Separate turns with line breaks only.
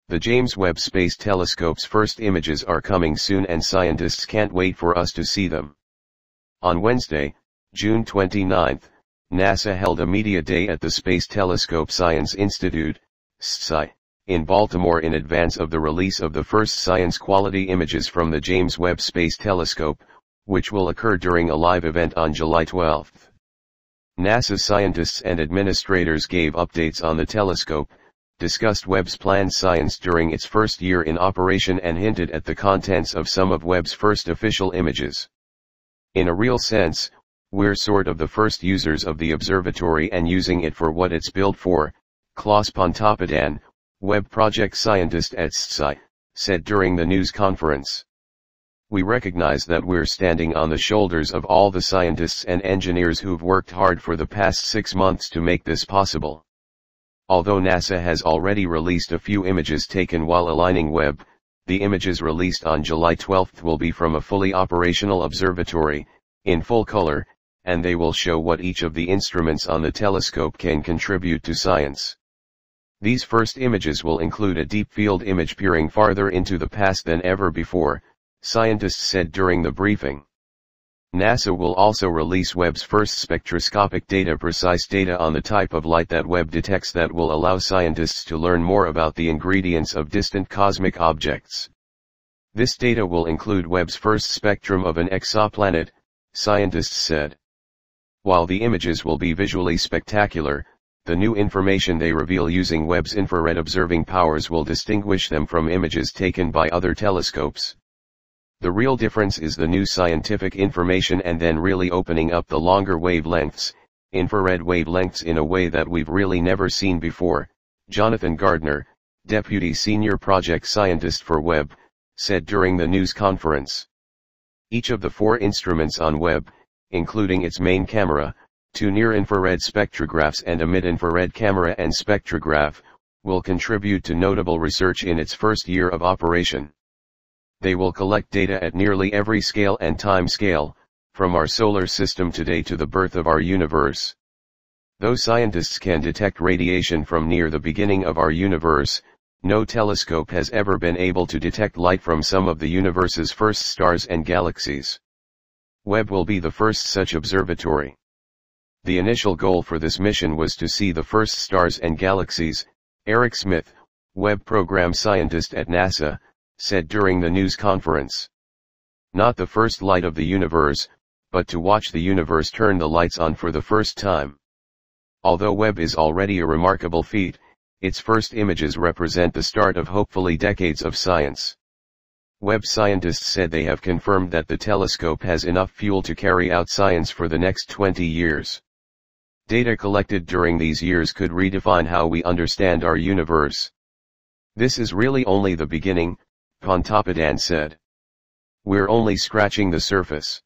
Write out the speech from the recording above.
The James Webb Space Telescope's first images are coming soon and scientists can't wait for us to see them. On Wednesday, June 29, NASA held a media day at the Space Telescope Science Institute, STI, in Baltimore in advance of the release of the first science-quality images from the James Webb Space Telescope, which will occur during a live event on July 12. NASA scientists and administrators gave updates on the telescope, discussed Webb's planned science during its first year in operation and hinted at the contents of some of Webb's first official images. In a real sense, we're sort of the first users of the observatory and using it for what it's built for, Klaus Pontoppidan, Webb project scientist at STI, said during the news conference. We recognize that we're standing on the shoulders of all the scientists and engineers who've worked hard for the past 6 months to make this possible. Although NASA has already released a few images taken while aligning Webb, the images released on July 12 will be from a fully operational observatory, in full color, and they will show what each of the instruments on the telescope can contribute to science. These first images will include a deep field image peering farther into the past than ever before, scientists said during the briefing. NASA will also release Webb's first spectroscopic data, precise data on the type of light that Webb detects that will allow scientists to learn more about the ingredients of distant cosmic objects. This data will include Webb's first spectrum of an exoplanet, scientists said. While the images will be visually spectacular, the new information they reveal using Webb's infrared observing powers will distinguish them from images taken by other telescopes. The real difference is the new scientific information and then really opening up the longer wavelengths, infrared wavelengths, in a way that we've really never seen before, Jonathan Gardner, Deputy Senior Project Scientist for Webb, said during the news conference. Each of the 4 instruments on Webb, including its main camera, 2 near-infrared spectrographs and a mid-infrared camera and spectrograph, will contribute to notable research in its first year of operation. They will collect data at nearly every scale and time scale, from our solar system today to the birth of our universe. Though scientists can detect radiation from near the beginning of our universe, no telescope has ever been able to detect light from some of the universe's first stars and galaxies. Webb will be the first such observatory. The initial goal for this mission was to see the first stars and galaxies, Eric Smith, Webb program scientist at NASA, said during the news conference. Not the first light of the universe, but to watch the universe turn the lights on for the first time. Although Webb is already a remarkable feat, its first images represent the start of hopefully decades of science. Webb scientists said they have confirmed that the telescope has enough fuel to carry out science for the next 20 years. Data collected during these years could redefine how we understand our universe. This is really only the beginning, Pontoppidan said. We're only scratching the surface.